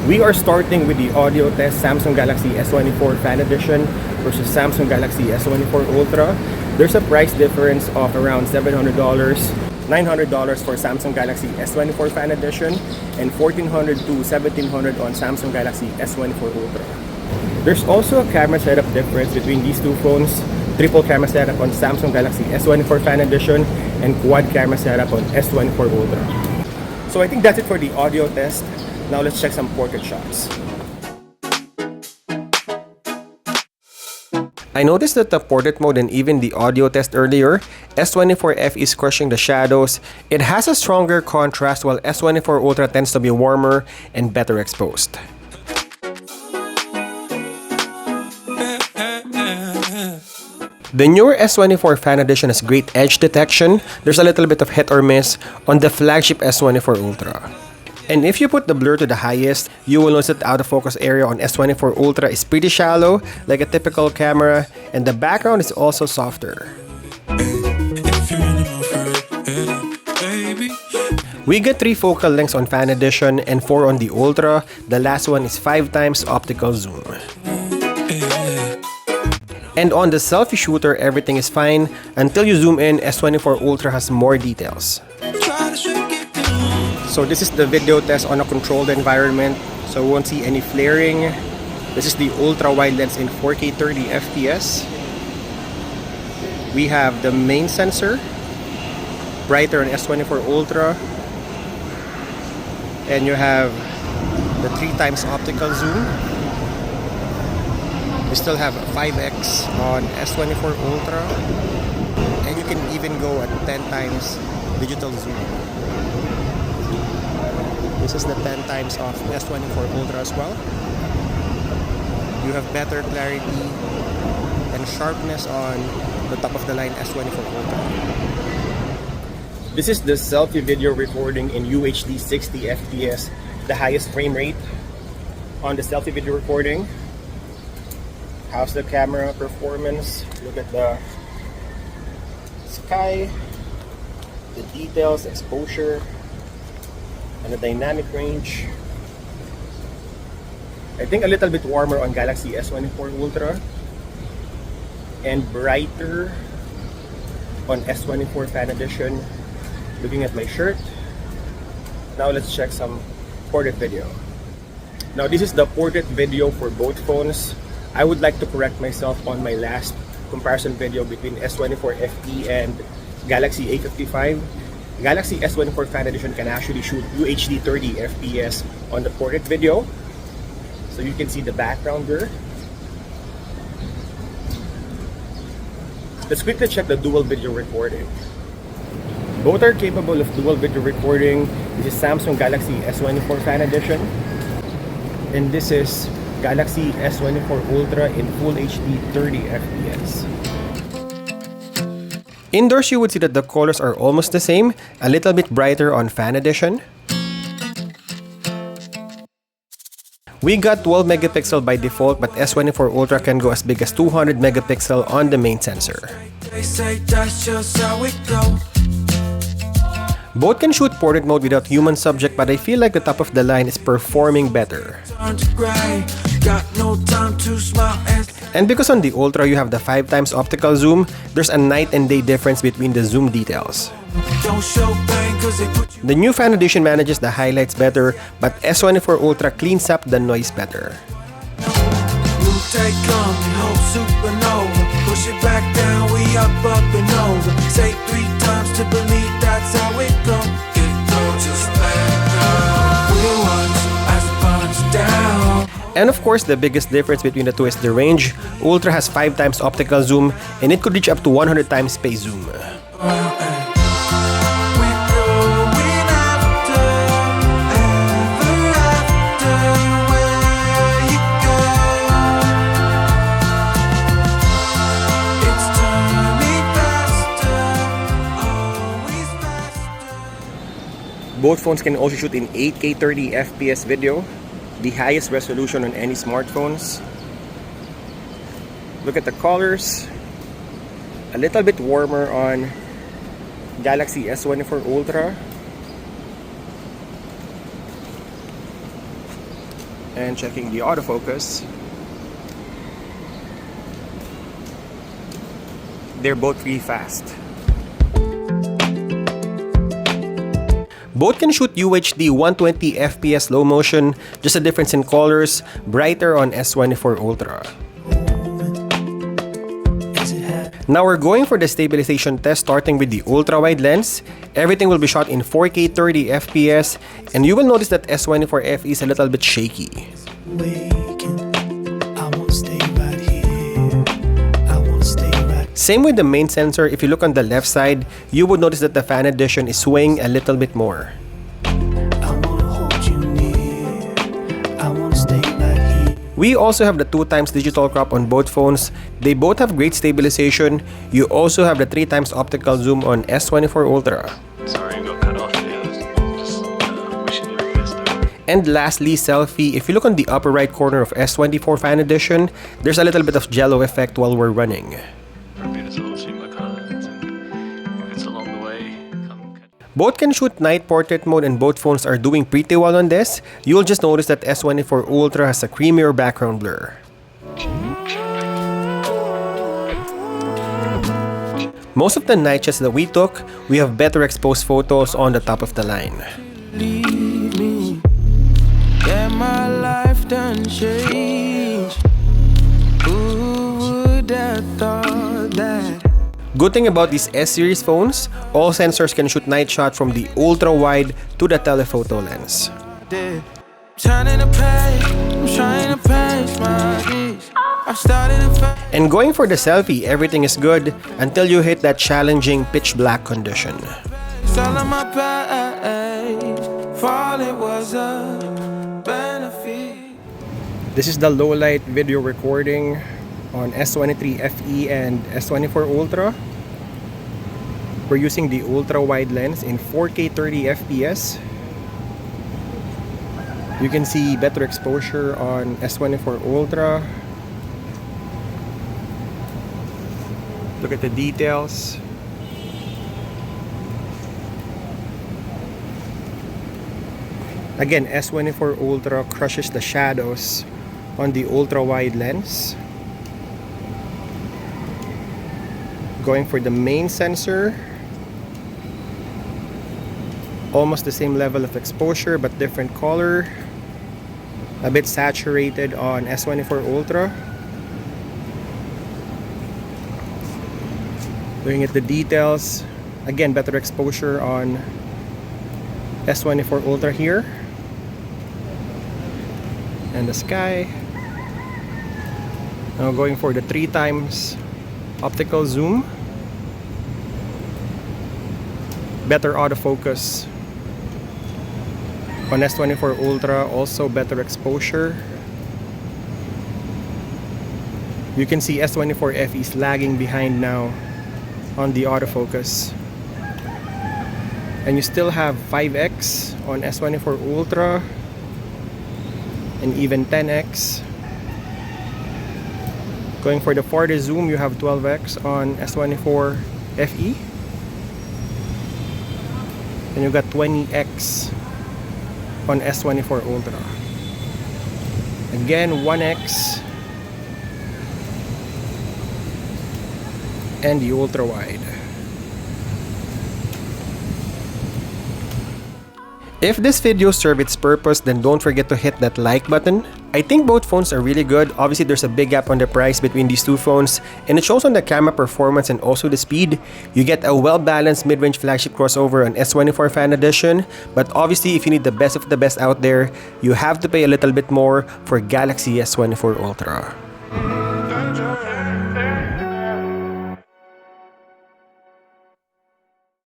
We are starting with the audio test Samsung Galaxy S24 Fan Edition versus Samsung Galaxy S24 Ultra. There's a price difference of around $700, $900 for Samsung Galaxy S24 Fan Edition and $1,400 to $1,700 on Samsung Galaxy S24 Ultra. There's also a camera setup difference between these two phones. Triple camera setup on Samsung Galaxy S24 Fan Edition and quad camera setup on S24 Ultra. So I think that's it for the audio test. Now let's check some portrait shots. I noticed that the portrait mode and even the audio test earlier, S24 FE is crushing the shadows. It has a stronger contrast while S24 Ultra tends to be warmer and better exposed. The newer S24 Fan Edition has great edge detection. There's a little bit of hit or miss on the flagship S24 Ultra. And if you put the blur to the highest, you will notice that the out of focus area on S24 Ultra is pretty shallow, like a typical camera, and the background is also softer. We get 3 focal lengths on Fan Edition and 4 on the Ultra. The last one is 5 times optical zoom. And on the selfie shooter, everything is fine. Until you zoom in, S24 Ultra has more details. So this is the video test on a controlled environment, so we won't see any flaring. This is the ultra wide lens in 4K 30 FPS. We have the main sensor, brighter on S24 Ultra, and you have the 3 times optical zoom. You still have 5x on S24 Ultra, and you can even go at 10 times digital zoom. This is the 10 times of S24 Ultra as well. You have better clarity and sharpness on the top of the line S24 Ultra. This is the selfie video recording in UHD 60 FPS, the highest frame rate on the selfie video recording. How's the camera performance? Look at the sky, the details, exposure, and the dynamic range. I think a little bit warmer on Galaxy S24 Ultra and brighter on S24 Fan Edition. Looking at my shirt. Now let's check some portrait video. Now this is the portrait video for both phones. I would like to correct myself on my last comparison video between S24 FE and Galaxy A55. Galaxy S24 Fan Edition can actually shoot UHD 30 FPS on the portrait video. So you can see the background there. Let's quickly check the dual video recording. Both are capable of dual video recording. This is Samsung Galaxy S24 Fan Edition. And this is Galaxy S24 Ultra in Full HD 30 FPS. Indoors, you would see that the colors are almost the same, a little bit brighter on Fan Edition. We got 12 megapixel by default, but S24 Ultra can go as big as 200 megapixel on the main sensor. Both can shoot portrait mode without human subject, but I feel like the top of the line is performing better. And because on the Ultra you have the 5 times optical zoom, there's a night and day difference between the zoom details. The new Fan Edition manages the highlights better, but S24 Ultra cleans up the noise better. And of course, the biggest difference between the two is the range. Ultra has 5 times optical zoom, and it could reach up to 100 times space zoom. Both phones can also shoot in 8K 30 FPS video, the highest resolution on any smartphones. Look at the colors. A little bit warmer on Galaxy S24 Ultra. And checking the autofocus. They're both really fast. Both can shoot UHD 120 FPS low motion, just a difference in colors, brighter on S24 Ultra. Now we're going for the stabilization test, starting with the ultra-wide lens. Everything will be shot in 4K 30 FPS, and you will notice that S24 FE is a little bit shaky. Same with the main sensor. If you look on the left side, you would notice that the fan addition is swaying a little bit more. We also have the 2x digital crop on both phones. They both have great stabilization. You also have the 3x optical zoom on S24 Ultra. Sorry, you got cut off there. Just wishing you the best. And lastly, selfie. If you look on the upper right corner of S24 Fan Edition, there's a little bit of jello effect while we're running. Both can shoot night portrait mode, and both phones are doing pretty well on this. You'll just notice that S24 Ultra has a creamier background blur. Most of the night shots that we took, we have better exposed photos on the top of the line. Good thing about these S-series phones, all sensors can shoot night shot from the ultra-wide to the telephoto lens. And going for the selfie, everything is good until you hit that challenging pitch black condition. This is the low light video recording on S23 FE and S24 Ultra. We're using the ultra wide lens in 4K 30 FPS. You can see better exposure on S24 Ultra. Look at the details. Again, S24 Ultra crushes the shadows on the ultra wide lens. Going for the main sensor, almost the same level of exposure but different color, a bit saturated on S24 Ultra. Looking at the details, again better exposure on S24 Ultra here, and the sky. Now going for the 3x optical zoom. Better autofocus on S24 Ultra, also better exposure. You can see S24 FE is lagging behind now on the autofocus. And you still have 5x on S24 Ultra and even 10x. Going for the 4D zoom, you have 12x on S24 FE. And you got 20x on S24 Ultra. Again, 1x and the ultra wide. If this video served its purpose, then don't forget to hit that like button. I think both phones are really good. Obviously, there's a big gap on the price between these two phones, and it shows on the camera performance and also the speed. You get a well-balanced mid-range flagship crossover on S24 Fan Edition, but obviously, if you need the best of the best out there, you have to pay a little bit more for Galaxy S24 Ultra.